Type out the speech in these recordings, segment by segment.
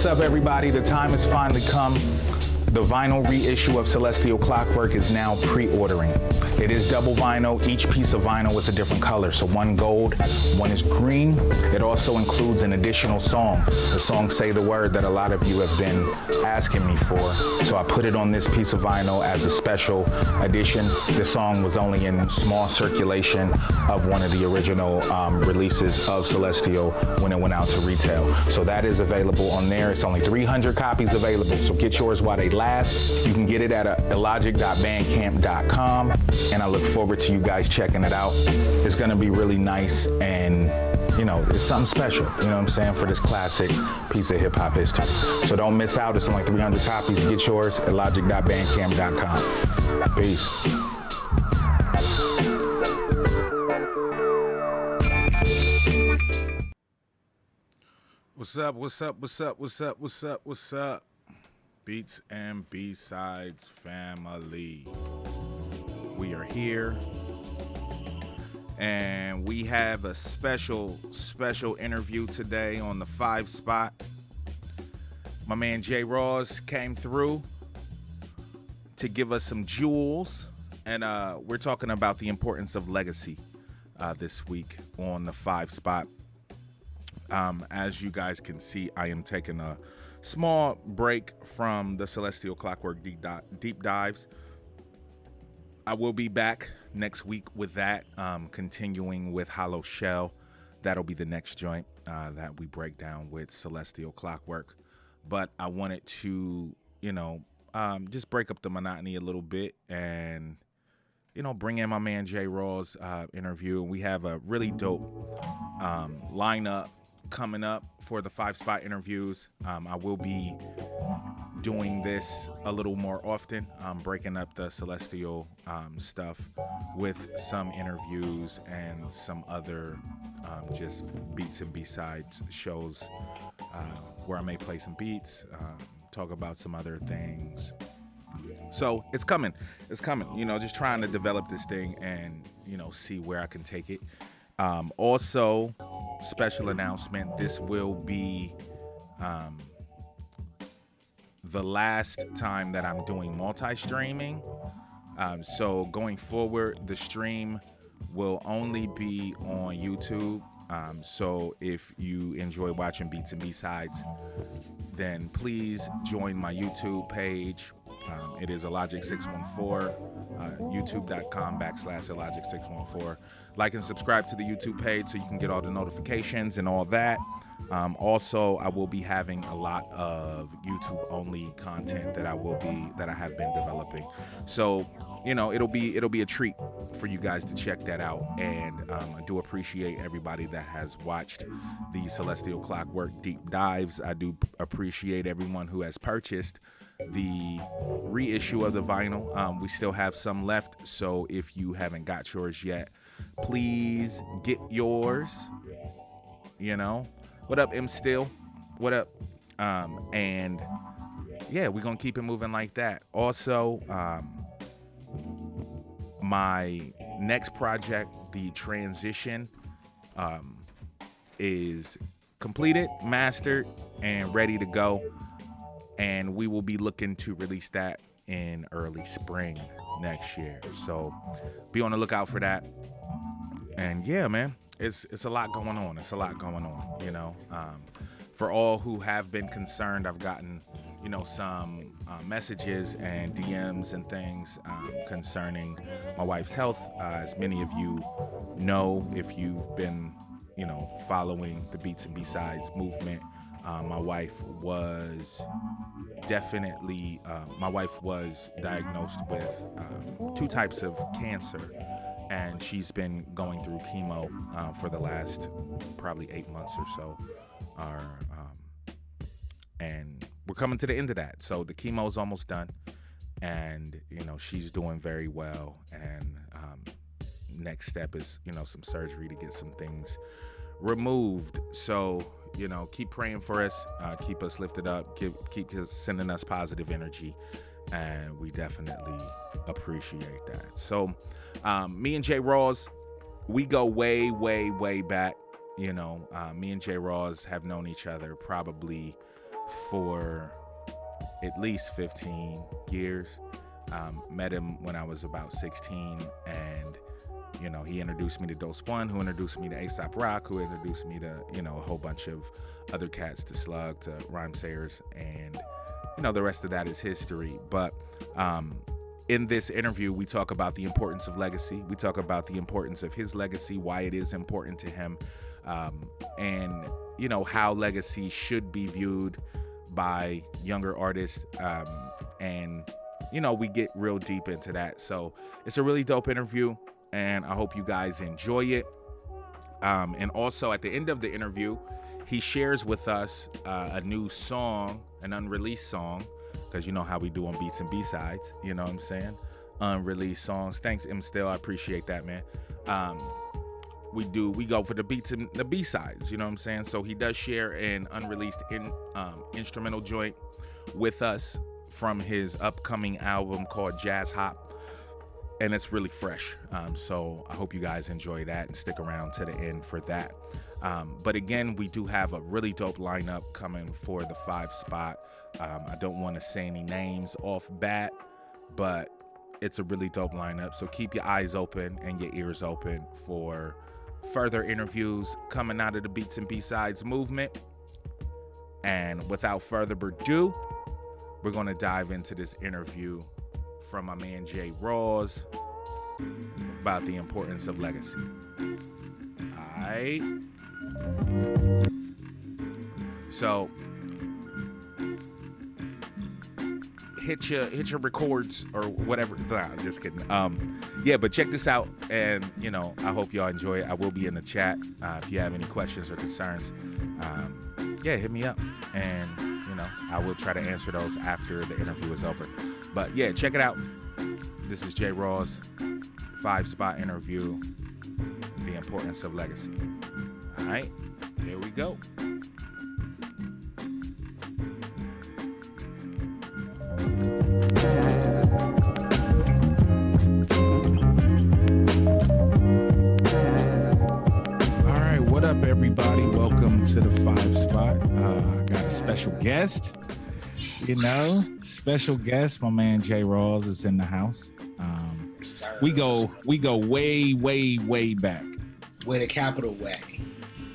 What's up, everybody? The time has finally come. The vinyl reissue of Celestial Clockwork is now pre-ordering. It is double vinyl. Each piece of vinyl is a different color. So one gold, one is green. It also includes an additional song, the song Say the Word that a lot of you have been asking me for. So I put it on this piece of vinyl as a special edition. The song was only in small circulation of one of the original releases of Celestial when it went out to retail. So that is available on there. It's only 300 copies available. So get yours while they last. You can get it at illogic.bandcamp.com, and I look forward to you guys checking it out. It's gonna be really nice, and you know, it's something special, you know what I'm saying, for this classic piece of hip hop history. So don't miss out. It's only 300 copies. Get yours at illogic.bandcamp.com. Peace. What's up, what's up, what's up, what's up, what's up, what's up? Beats and B-Sides family. We are here, and we have a special interview today on the 5 Spot. My man Jay Rawls came through to give us some jewels, and we're talking about the importance of legacy this week on the 5 Spot. As you guys can see, I am taking a small break from the Celestial Clockwork deep dives. I will be back next week with that, continuing with Hollow Shell. That'll be the next joint that we break down with Celestial Clockwork. But I wanted to, you know, just break up the monotony a little bit and, you know, bring in my man Jay Rawls' interview. And we have a really dope lineup coming up for the 5 Spot interviews. I will be doing this a little more often, breaking up the Celestial stuff with some interviews and some other just beats and B-sides shows where I may play some beats, talk about some other things. So it's coming, you know, just trying to develop this thing and, you know, see where I can take it. Also, special announcement, this will be the last time that I'm doing multi-streaming. So going forward, the stream will only be on YouTube. So if you enjoy watching Beats and B-Sides, then please join my YouTube page. It is Illogic614, youtube.com/Illogic614. Like and subscribe to the YouTube page so you can get all the notifications and all that. Also, I will be having a lot of YouTube only content that I have been developing. So, you know, it'll be a treat for you guys to check that out. And I do appreciate everybody that has watched the Celestial Clockwork deep dives. I do appreciate everyone who has purchased the reissue of the vinyl. We still have some left, so if you haven't got yours yet, please get yours. You know, what up, M Still? What up? And yeah, we're gonna keep it moving like that. Also, my next project, the transition, is completed, mastered, and ready to go. And we will be looking to release that in early spring next year. So be on the lookout for that. And yeah, man, it's a lot going on. It's a lot going on, you know. For all who have been concerned, I've gotten, you know, some messages and DMs and things concerning my wife's health. As many of you know, if you've been, you know, following the Beats and B-Sides movement, my wife was diagnosed with 2 types of cancer, and she's been going through chemo for the last probably 8 months or so. And we're coming to the end of that. So the chemo's almost done, and, you know, she's doing very well. And next step is, you know, some surgery to get some things removed. So, you know, keep praying for us, keep us lifted up, keep sending us positive energy, and we definitely appreciate that. So me and Jay Rawls, we go way, way, way back. You know, me and Jay Rawls have known each other probably for at least 15 years. Met him when I was about 16, and he introduced me to Dose One, who introduced me to Aesop Rock, who introduced me to a whole bunch of other cats, to Slug, to Rhyme Sayers, and the rest of that is history. But in this interview, we talk about the importance of legacy. We talk about the importance of his legacy, why it is important to him, and how legacy should be viewed by younger artists, and we get real deep into that. So it's a really dope interview, and I hope you guys enjoy it. And also at the end of the interview, he shares with us a new song, an unreleased song, because you know how we do on Beats and B-Sides, you know what I'm saying? Unreleased songs. Thanks, M. Still, I appreciate that, man. We go for the beats and the B-sides, you know what I'm saying? So he does share an unreleased instrumental joint with us from his upcoming album called Jazz Hop, and it's really fresh. So I hope you guys enjoy that and stick around to the end for that. But again, we do have a really dope lineup coming for the 5 spot. I don't want to say any names off bat, but it's a really dope lineup. So keep your eyes open and your ears open for further interviews coming out of the Beats and B-Sides movement. And without further ado, we're going to dive into this interview from my man Jay Rawls about the importance of legacy. All right. So hit your records or whatever. Nah, just kidding. Yeah, but check this out, and I hope y'all enjoy it. I will be in the chat if you have any questions or concerns. Hit me up, and I will try to answer those after the interview is over. But yeah, check it out. This is Jay Rawls, 5 spot interview, the importance of legacy. All right, here we go. What up, everybody? Welcome to the 5 spot. I got a special guest. Special guest. My man Jay Rawls is in the house. We go way, way, way back. With a capital way.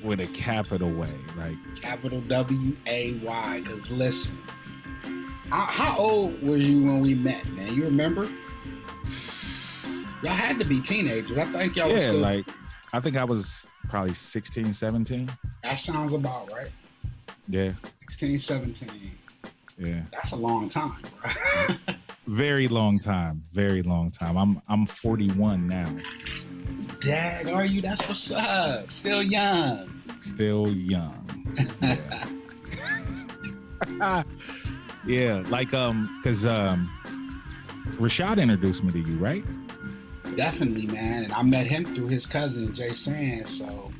With a capital way, like capital W-A-Y. Because listen, how old were you when we met, man? You remember? Y'all had to be teenagers. I think y'all was still... I think I was probably 16, 17. That sounds about right. Yeah. 16, 17. Yeah. That's a long time, bro. Very long time. Very long time. I'm 41 now. Dad, are you? That's what's up. Still young. Still young. Yeah. Because Rashad introduced me to you, right? Definitely, man. And I met him through his cousin, Jay Sands. So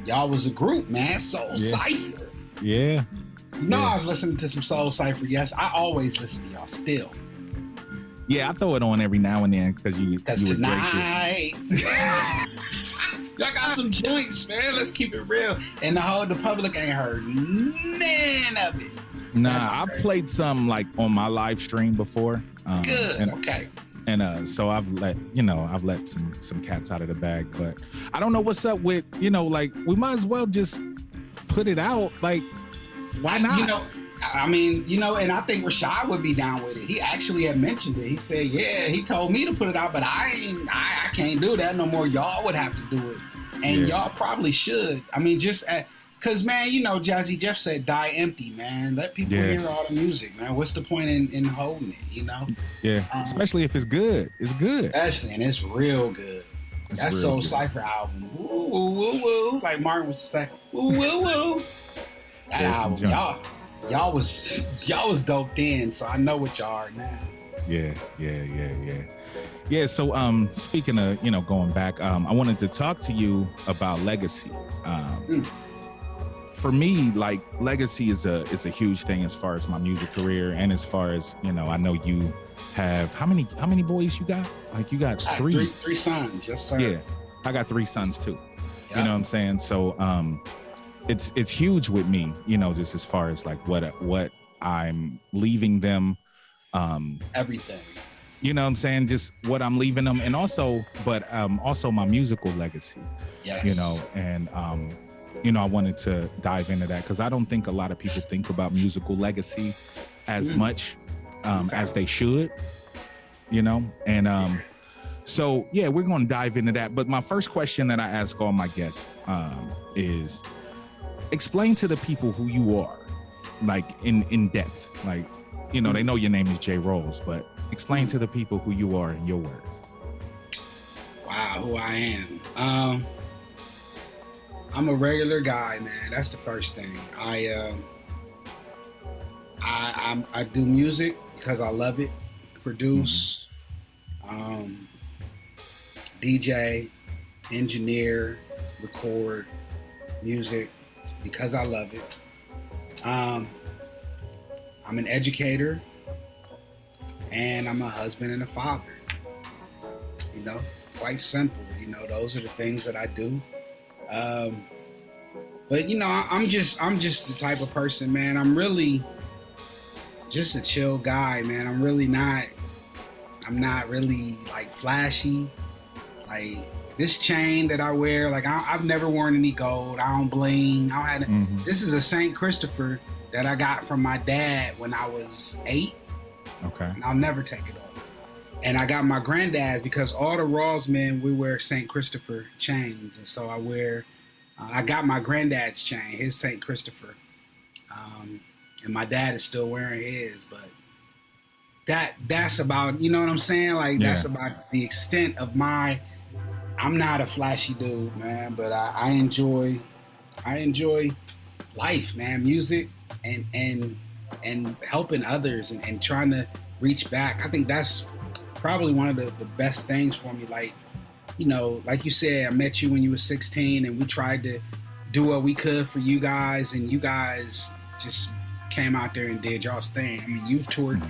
y'all was a group, man. Soul Cypher. Yeah. I was listening to some Soul Cypher. Yes, I always listen to y'all still. Yeah, I throw it on every now and then because you were tonight. Gracious. Y'all got some joints, man. Let's keep it real. And the public ain't heard none of it. Nah, I played some on my live stream before. Good. Okay. And so I've let some cats out of the bag, but I don't know what's up with, we might as well just put it out. Why not? And I think Rashad would be down with it. He actually had mentioned it. He said, yeah, he told me to put it out, but I can't do that no more. Y'all would have to do it. And y'all probably should. Because, man, Jazzy Jeff said, die empty, man. Let people hear all the music, man. What's the point in holding it, Yeah, especially if it's good. It's good. Especially, and it's real good. That Soul Cypher album. Woo, woo, woo, woo. Like Martin was saying, woo, woo, woo. That album, y'all was dope then, so I know what y'all are now. Yeah, so speaking of, going back, I wanted to talk to you about legacy. For me, legacy is a huge thing as far as my music career, and as far as I know you have how many boys you got? You got three sons, yes sir. Yeah, I got 3 sons too. Yep. You know what I'm saying? So it's huge with me, you know, just as far as like what I'm leaving them, Everything. you know what I'm saying, just what I'm leaving them, and also my musical legacy. Yes. You know, and you know, I wanted to dive into that because I don't think a lot of people think about musical legacy as much as they should, you know. And so yeah, we're going to dive into that. But my first question that I ask all my guests is, explain to the people who you are, like in depth. Like, you know, they know your name is Jay Rawls, but explain to the people who you are in your words. Wow, who I am. I'm a regular guy, man. That's the first thing. I do music because I love it. Produce, DJ, engineer, record music because I love it. I'm an educator, and I'm a husband and a father. You know, quite simple. You know, those are the things that I do. But you know, I'm just the type of person, man. I'm really just a chill guy, man. I'm not really like flashy. Like this chain that I wear, like I've never worn any gold. I don't bling. This is a St. Christopher that I got from my dad when I was 8. Okay. And I'll never take it off. And I got my granddad's because all the Rawls men, we wear St. Christopher chains. And so I got my granddad's chain, his St. Christopher. And my dad is still wearing his, but that's about, you know what I'm saying? Like, that's about the extent of I'm not a flashy dude, man, but I enjoy life, man, music and helping others and trying to reach back. I think that's probably one of the best things for me. Like, you know, like you said, I met you when you were 16 and we tried to do what we could for you guys, and you guys just came out there and did y'all's thing. I mean, you've toured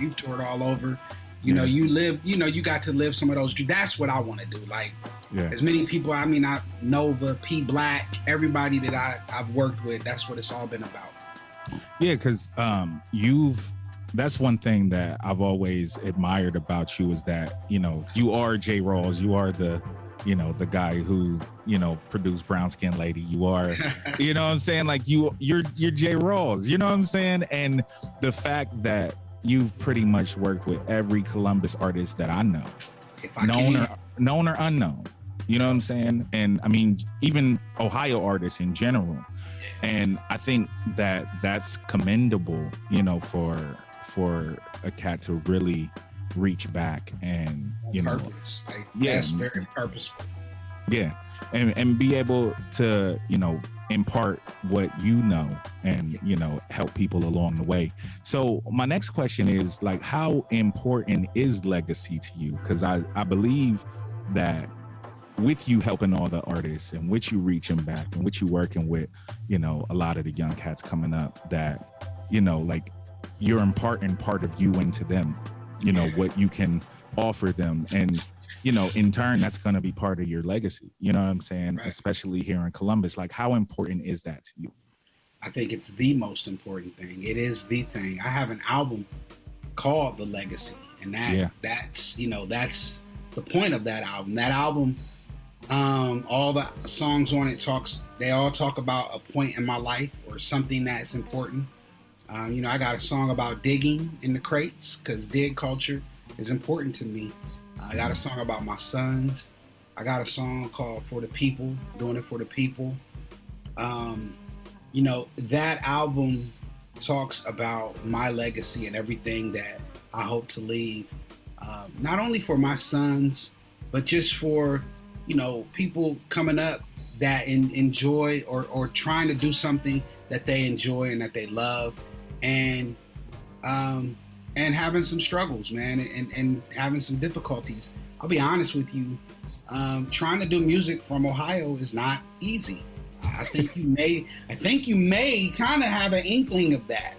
all over. You know, you got to live some of those. That's what I want to do. Like, as many people, I mean, Nova, P Black, everybody that I've worked with, that's what it's all been about. Yeah, because that's one thing that I've always admired about you is that, you know, you are Jay Rawls. You are the guy who, you know, produced Brown Skin Lady. You are, you know what I'm saying? Like you're Jay Rawls, you know what I'm saying? And the fact that you've pretty much worked with every Columbus artist that I know, known or unknown, you know what I'm saying? And I mean, even Ohio artists in general. And I think that that's commendable, you know, for a cat to really reach back and, you know, that's very purposeful. Yeah. And be able to, you know, impart what you know and, you know, help people along the way. So my next question is, like, how important is legacy to you? Because I believe that with you helping all the artists and with you reaching back and with you working with, you know, a lot of the young cats coming up, that, you know, like you're imparting part of you into them, you know, what you can offer them. And, you know, in turn, that's going to be part of your legacy. You know what I'm saying? Right. Especially here in Columbus. Like, how important is that to you? I think it's the most important thing. It is the thing. I have an album called The Legacy. And that's, you know, that's the point of that album. That album, all the songs on it they all talk about a point in my life or something that's important. You know, I got a song about digging in the crates because dig culture is important to me. I got a song about my sons. I got a song called For the People, doing it for the people. You know, that album talks about my legacy and everything that I hope to leave, not only for my sons, but just for, you know, people coming up that enjoy or trying to do something that they enjoy and that they love, and having some struggles, man, and having some difficulties. I'll be honest with you, trying to do music from Ohio is not easy. I think you may kind of have an inkling of that.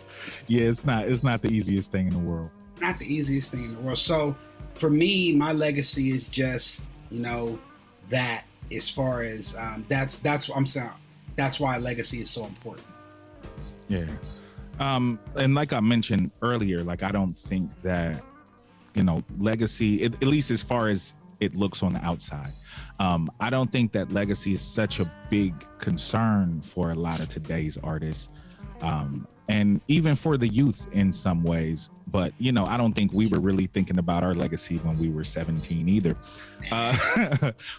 Yeah, it's not the easiest thing in the world. Not the easiest thing in the world. So for me, my legacy is just, you know, that as far as that's what I'm saying. that's why legacy is so important. Yeah. And like I mentioned earlier, like I don't think that, legacy, at least as far as it looks on the outside, I don't think that legacy is such a big concern for a lot of today's artists, and even for the youth in some ways. But, I don't think we were really thinking about our legacy when we were 17 either.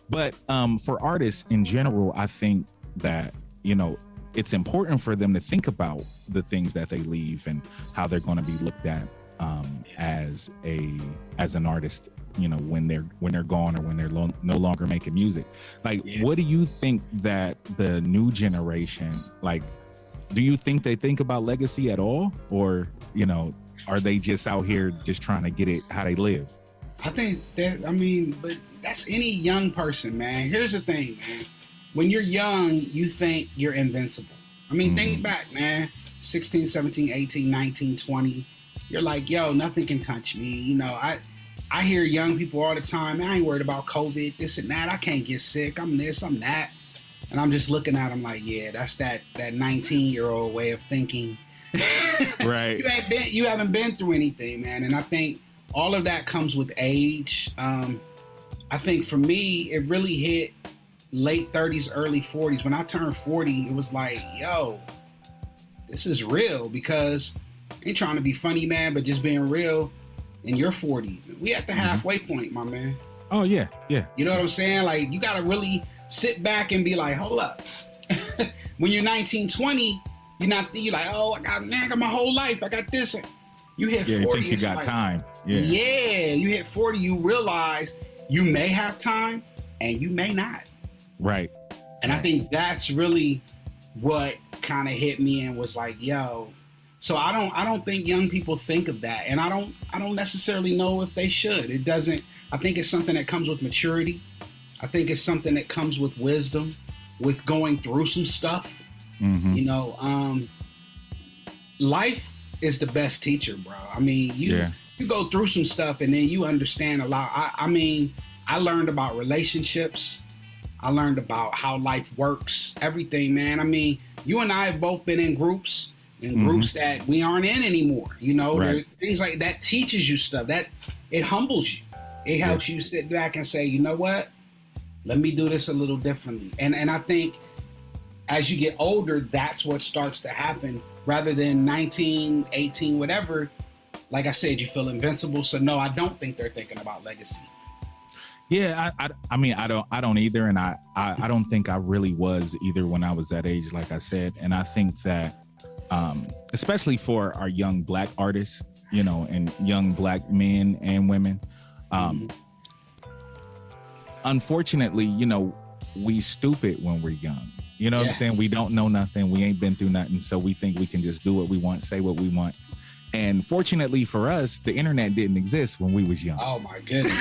But for artists in general, I think that, it's important for them to think about the things that they leave and how they're going to be looked at as an artist, when they're gone or when they're no longer making music. Like, what do you think that the new generation, like, do you think they think about legacy at all? Or, are they just out here just trying to get it how they live? I think that, but that's any young person, man. Here's the thing, man. When you're young, you think you're invincible. Think back, man. 16, 17, 18, 19, 20. You're like, yo, nothing can touch me. I hear young people all the time, I ain't worried about COVID, this and that. I can't get sick. I'm this, I'm that. And I'm just looking at them like, yeah, that's that 19-year-old way of thinking. Right. You haven't been through anything, man. And I think all of that comes with age. I think for me, it really hit late 30s, early 40s. When I turned 40, it was like, yo, this is real, because I ain't trying to be funny, man, but just being real. And you're 40. We at the halfway point, my man. Oh, yeah, yeah. You know what I'm saying? Like, you got to really sit back and be like, hold up. When you're 19, 20, you're like, oh, I got my whole life. I got this. You hit 40. You think you got time. Yeah, you hit 40, you realize you may have time and you may not. Right. And I think that's really what kind of hit me and was like, yo. So I don't think young people think of that, and I don't necessarily know if they should. It doesn't. I think it's something that comes with maturity. I think it's something that comes with wisdom, with going through some stuff. Life is the best teacher, bro. You go through some stuff and then you understand a lot. I learned about relationships. I learned about how life works, everything, man. You and I have both been in groups, groups that we aren't in anymore. Right. Things like that teaches you stuff. That it humbles you. It helps you sit back and say, you know what? Let me do this a little differently. And I think as you get older, that's what starts to happen. Rather than 19, 18, whatever, like I said, you feel invincible. So no, I don't think they're thinking about legacy. Yeah, I don't either, and I don't think I really was either when I was that age, like I said. And I think that, especially for our young Black artists, and young Black men and women, unfortunately, we stupid when we're young. You know what I'm saying? We don't know nothing. We ain't been through nothing, so we think we can just do what we want, say what we want. And fortunately for us, the internet didn't exist when we was young. Oh my goodness.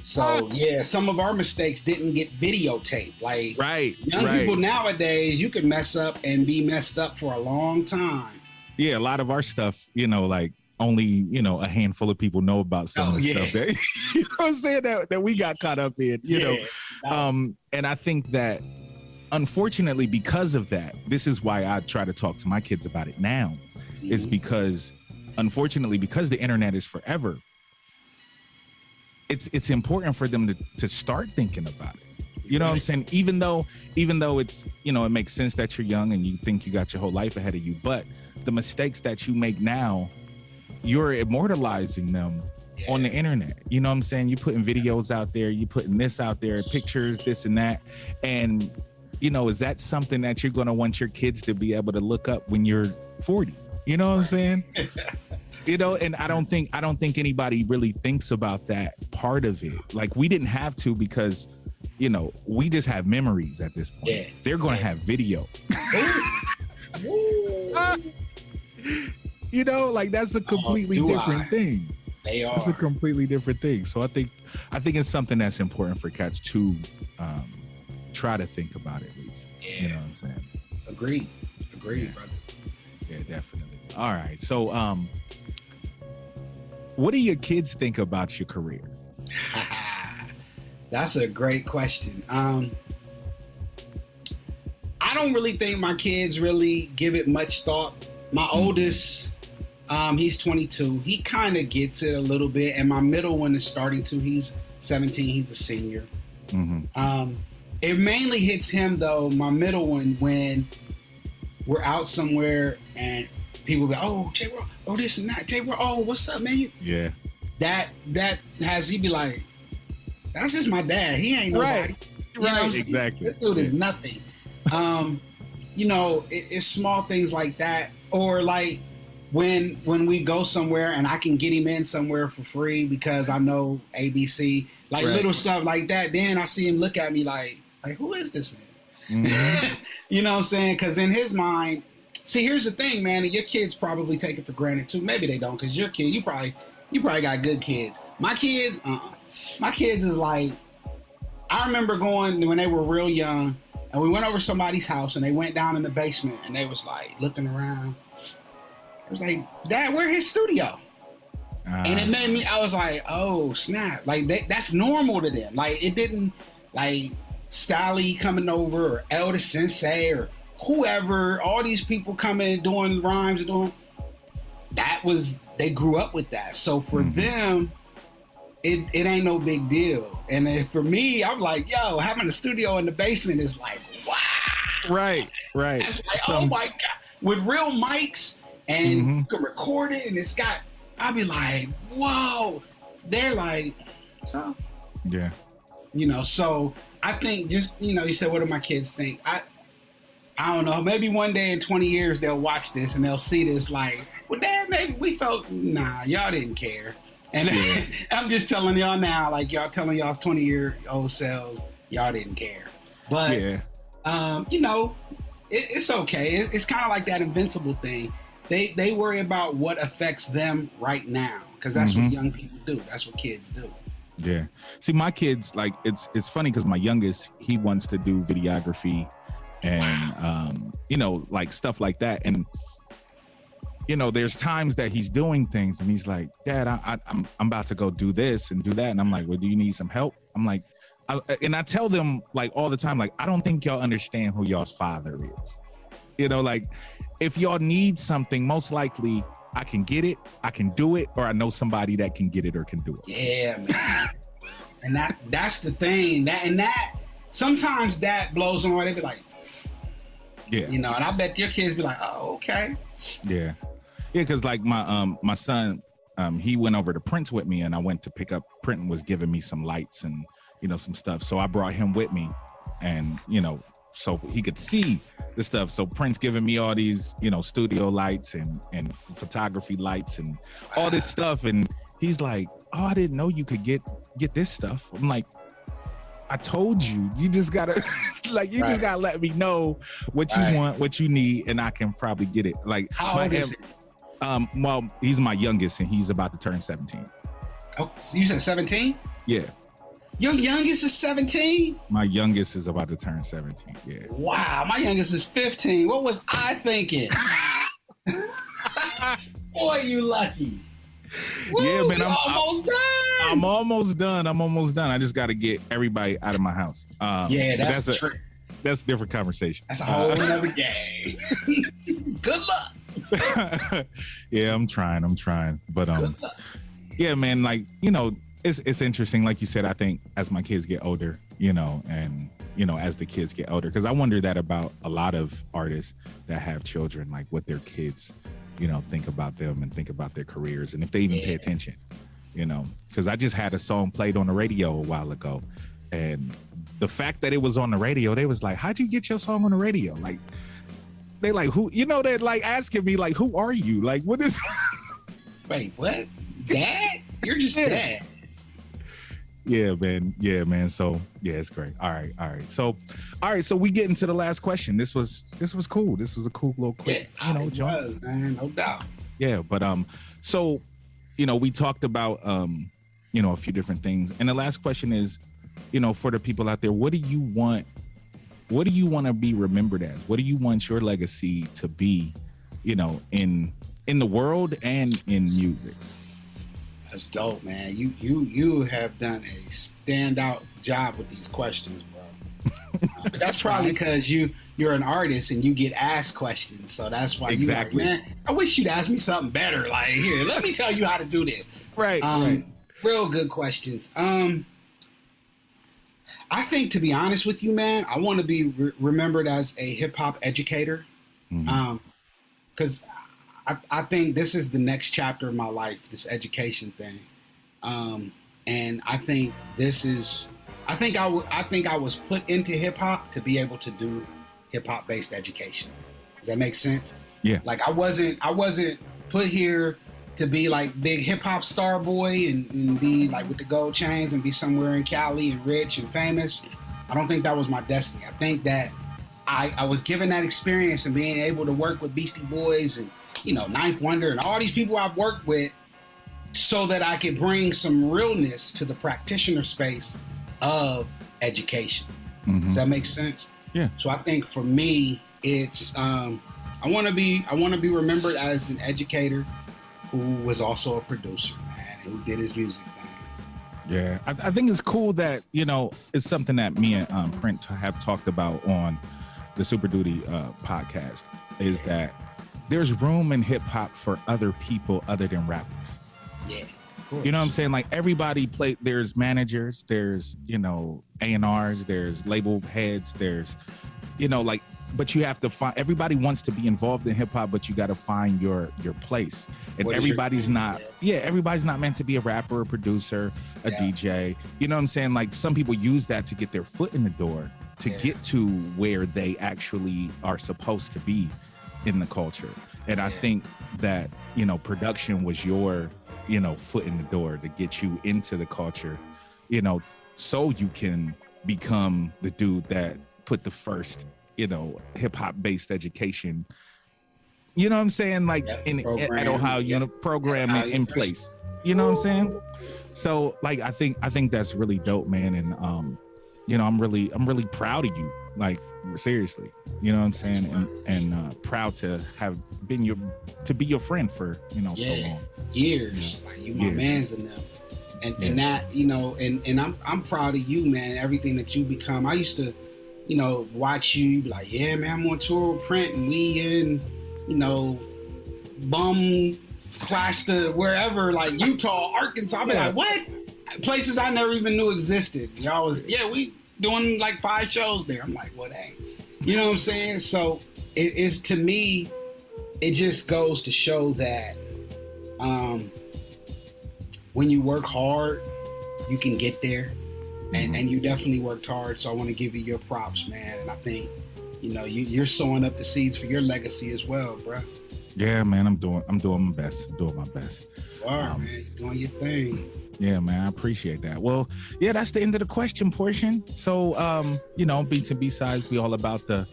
So yeah, some of our mistakes didn't get videotaped. Like young people nowadays, you can mess up and be messed up for a long time. Yeah, a lot of our stuff, like only, a handful of people know about some of the stuff that, you know what I'm saying, that we got caught up in, and I think that unfortunately, because of that, this is why I try to talk to my kids about it now, is because unfortunately, because the internet is forever, it's important for them to start thinking about it. You know what I'm saying? Even though it's, it makes sense that you're young and you think you got your whole life ahead of you, but the mistakes that you make now, you're immortalizing them on the internet. You know what I'm saying? You're putting videos out there, you putting this out there, pictures, this and that. And, is that something that you're going to want your kids to be able to look up when you're 40? You know what I'm saying? And I don't think anybody really thinks about that part of it. Like, we didn't have to, because, we just have memories at this point. Yeah. They're going to have video. Like, that's a completely different thing. They are. It's a completely different thing. So I think it's something that's important for cats to try to think about, at least. Yeah. You know what I'm saying? Agreed, brother. Yeah, definitely. All right. So, what do your kids think about your career? That's a great question. don't really think my kids really give it much thought. My oldest, he's 22. He kind of gets it a little bit, and my middle one is starting to. He's 17. He's a senior. It mainly hits him though, my middle one, when we're out somewhere and people go, "Oh, J. Roll, oh this and that, J. Roll, oh what's up, man?" Yeah. That has he be like, "That's just my dad. He ain't nobody." Right. Exactly. This dude is nothing. You know, it's small things like that, or like when we go somewhere and I can get him in somewhere for free because I know ABC, like little stuff like that. Then I see him look at me like who is this man? You know what I'm saying? Because in his mind, see, here's the thing, man, and your kids probably take it for granted too. Maybe they don't, because your kid, you probably got good kids. My kids, my kids is like, I remember going when they were real young, and we went over somebody's house, and they went down in the basement, and they was like looking around. It was like, Dad, where's his studio? And it made me, I was like, oh snap, like that's normal to them. Like it didn't, like Stally coming over or Elder Sensei or whoever, all these people coming doing rhymes and doing, that was, they grew up with that. So for them, it ain't no big deal. And then for me, I'm like, yo, having a studio in the basement is like, wow. Right. It's like, oh my God. With real mics and you can record it and it's got, I'll be like, whoa. They're like, so? Yeah. You know, so I think just, you know, you said, what do my kids think? I don't know. Maybe one day in 20 years they'll watch this and they'll see this like, well, Dad, maybe we felt, nah, y'all didn't care. And I'm just telling y'all now, like y'all telling y'all's 20-year-old selves, y'all didn't care. But, you know, it's okay. It's kind of like that Invincible thing. They worry about what affects them right now, because that's what young people do. That's what kids do. Yeah. See, my kids, like, it's funny because my youngest, he wants to do videography and, you know, like stuff like that. And, you know, there's times that he's doing things and he's like, Dad, I'm about to go do this and do that. And I'm like, well, do you need some help? I'm like, I tell them like all the time, like, I don't think y'all understand who y'all's father is. You know, like if y'all need something, most likely I can get it, I can do it, or I know somebody that can get it or can do it. Yeah, man. And that's the thing. That sometimes that blows them away. They be like, yeah, you know, and I bet your kids be like, oh, okay. Yeah. Yeah, because like my son, he went over to Prince with me and I went to pick up, Prince was giving me some lights and, you know, some stuff. So I brought him with me and, you know, so he could see the stuff. So Prince giving me all these, you know, studio lights and photography lights and all this stuff. And he's like, oh, I didn't know you could get this stuff. I'm like, I told you, you just gotta like, you just gotta let me know what you want, what you need, and I can probably get it. Like, how old is he? Well, he's my youngest and he's about to turn 17. Oh, so you said 17? Yeah. Your youngest is 17? My youngest is about to turn 17. Yeah. Wow, my youngest is 15. What was I thinking? Boy, you lucky. Woo, yeah, man, I'm almost done. I'm almost done. I just got to get everybody out of my house. Yeah, that's a trick. That's a different conversation. That's a whole other game. Good luck. Yeah, I'm trying. But yeah, man, like, you know, it's interesting. Like you said, I think as my kids get older, you know, and, you know, as the kids get older, because I wonder that about a lot of artists that have children, like what their kids, you know, think about them and think about their careers and if they even pay attention, you know, because I just had a song played on the radio a while ago. And the fact that it was on the radio, they was like, how'd you get your song on the radio? Like, they like, who, you know, they're like asking me, like, who are you? Like, what is. Wait, what? Dad? You're just dad. Yeah, man. So yeah, it's great. All right. So we get into the last question. This was cool. This was a cool little quick, yeah, you know, John. Man, no doubt. Yeah, but so, you know, we talked about you know, a few different things. And the last question is, you know, for the people out there, what do you want to be remembered as? What do you want your legacy to be, you know, in the world and in music? That's dope, man. You have done a standout job with these questions, bro. That's probably because you're an artist and you get asked questions, so that's why exactly. You're like, man, I wish you'd ask me something better. Like, here, let me tell you how to do this. Right. Right. Real good questions. I think, to be honest with you, man, I want to be remembered as a hip hop educator, because I think this is the next chapter of my life, this education thing, and I think this is. I think I was put into hip hop to be able to do hip hop based education. Does that make sense? Yeah. Like I wasn't put here to be like big hip hop star boy and be like with the gold chains and be somewhere in Cali and rich and famous. I don't think that was my destiny. I think that I was given that experience and being able to work with Beastie Boys and, Ninth Wonder and all these people I've worked with so that I could bring some realness to the practitioner space of education. Does that make sense? Yeah. So I think for me, it's I want to be remembered as an educator who was also a producer, man, who did his music thing. Yeah, I think it's cool that it's something that me and Print have talked about on the Super Duty podcast. Is that there's room in hip hop for other people other than rappers. Yeah. You know what I'm saying? Like everybody there's managers, there's, A&Rs, there's label heads, there's, but you have to find, everybody wants to be involved in hip hop, but you got to find your place. And everybody's not meant to be a rapper, a producer, a DJ. You know what I'm saying? Like some people use that to get their foot in the door to get to where they actually are supposed to be in the culture. And I think that, production was your foot in the door to get you into the culture, so you can become the dude that put the first, hip hop based education, you know what I'm saying? Like at Ohio, program in place, you know what I'm saying? So like, I think that's really dope, man. And, I'm really proud of you. Like seriously, you know what I'm saying? And proud to have been be your friend for, so long. Years. Like you my mans in them. And that, and I'm proud of you, man, everything that you become. I used to, watch you be like, yeah, man, I'm on tour with Print and we in, bum class to wherever, like Utah, Arkansas. I'll be like, what? Places I never even knew existed. Y'all was, we doing like 5 shows there. I'm like, well, dang. You know what I'm saying? So it is, to me, it just goes to show that when you work hard, you can get there. And you definitely worked hard. So I want to give you your props, man. And I think, you're sowing up the seeds for your legacy as well, bro. Yeah, man, I'm doing my best. I'm doing my best. You are, man. You're doing your thing. Yeah, man, I appreciate that. Well, yeah, that's the end of the question portion. So, beats and B-sides, we all about the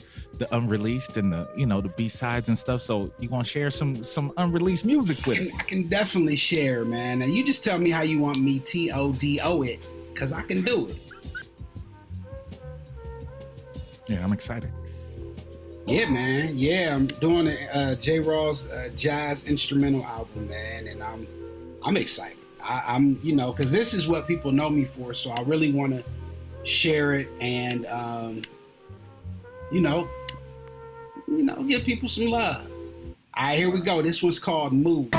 unreleased and the B-sides and stuff. So you gonna share some unreleased music with us? I can definitely share, man. Now you just tell me how you want me TODO it, because I can do it. Yeah, I'm excited. Yeah, man. Yeah, I'm doing a J. Rawls jazz instrumental album, man, and I'm excited. I'm because this is what people know me for, so I really want to share it and give people some love. All right, here we go. This one's called Move.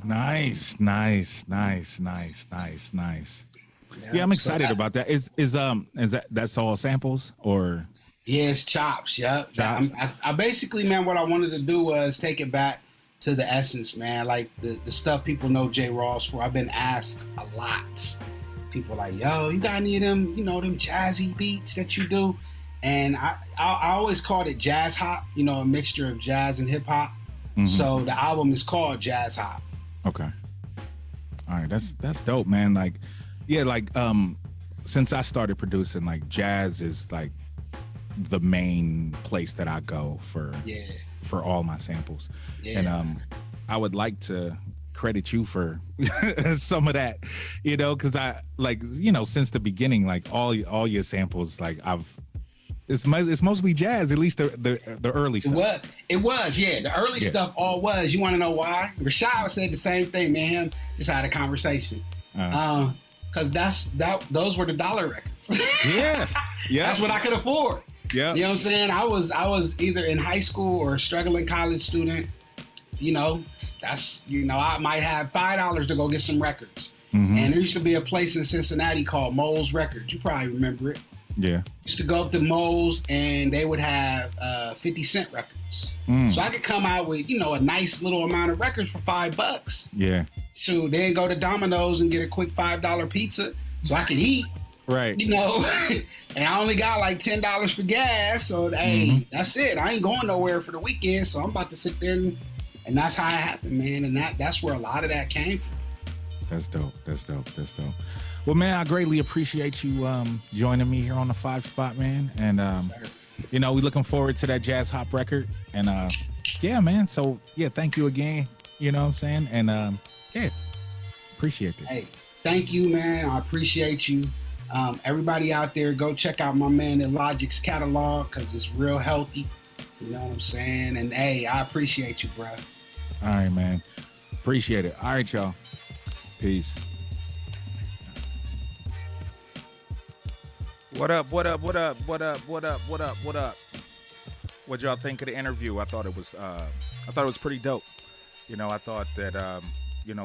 Nice. Yeah, I'm excited about that. Is that's all samples or? Yeah, it's chops. Yep. Chops. I basically, man, what I wanted to do was take it back to the essence, man. Like the stuff people know J. Rawls for. I've been asked a lot. People like, yo, you got any of them, them jazzy beats that you do? And I always called it jazz hop, a mixture of jazz and hip hop. Mm-hmm. So the album is called Jazz Hop. Okay. All right, that's dope, man. Like, yeah, like since I started producing, like jazz is like the main place that I go for all my samples. Yeah. And I would like to credit you for some of that, because I like, since the beginning, like all your samples, like it's mostly jazz, at least the early stuff. It was, yeah. The early stuff all was. You want to know why? Rashad said the same thing, man. Just had a conversation. Because those were the dollar records. Yeah. That's what I could afford. Yeah. You know what I'm saying? I was either in high school or a struggling college student. That's, I might have $5 to go get some records. Mm-hmm. And there used to be a place in Cincinnati called Mole's Records. You probably remember it. Yeah. Used to go up to Mole's and they would have 50-cent records. So I could come out with, a nice little amount of records for $5. Yeah. So then go to Domino's and get a quick $5 pizza so I could eat. Right. And I only got like $10 for gas. So, hey, that's it. I ain't going nowhere for the weekend. So I'm about to sit there and that's how it happened, man. And that's where a lot of that came from. That's dope. Well, man, I greatly appreciate you joining me here on the 5 Spot, man. And, we looking forward to that Jazz Hop record. And, yeah, man. So, yeah, thank you again. You know what I'm saying? And, yeah, appreciate this. Hey, thank you, man. I appreciate you. Everybody out there, go check out my man Illogic's catalog because it's real healthy. You know what I'm saying? And, hey, I appreciate you, bro. All right, man. Appreciate it. All right, y'all. Peace. What up? What y'all think of the interview? I thought it was pretty dope. I thought that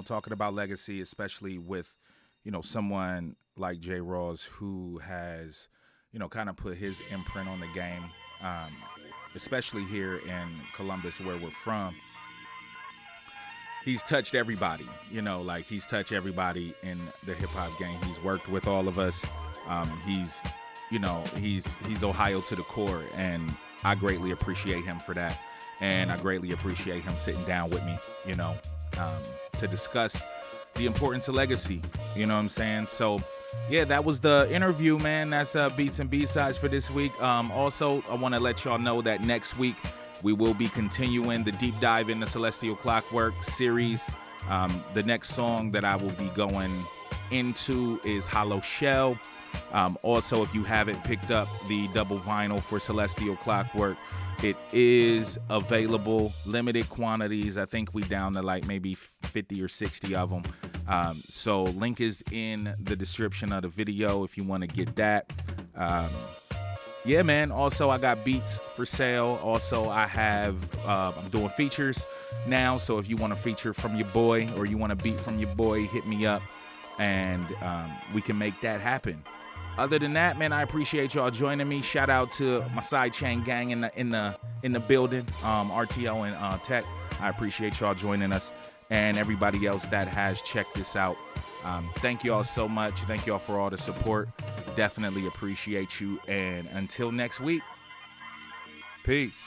talking about legacy, especially with someone like J. Rawls, who has kind of put his imprint on the game, especially here in Columbus, where we're from. He's touched everybody, he's touched everybody in the hip hop game. He's worked with all of us. He's Ohio to the core, and I greatly appreciate him for that. And I greatly appreciate him sitting down with me, to discuss the importance of legacy. You know what I'm saying? So, yeah, that was the interview, man. That's Beats and B-Sides for this week. Also, I want to let y'all know that next week we will be continuing the deep dive in the Celestial Clockwork series. The next song that I will be going into is Hollow Shell. Also, if you haven't picked up the double vinyl for Celestial Clockwork, it is available, limited quantities. I think we down to like maybe 50 or 60 of them. So link is in the description of the video if you want to get that. Yeah, man. Also, I got beats for sale. Also, I have, I'm doing features now. So if you want a feature from your boy or you want a beat from your boy, hit me up and we can make that happen. Other than that, man, I appreciate y'all joining me. Shout out to my sidechain gang in the building, RTO and Tech. I appreciate y'all joining us and everybody else that has checked this out. Thank you all so much. Thank you all for all the support. Definitely appreciate you. And until next week, peace.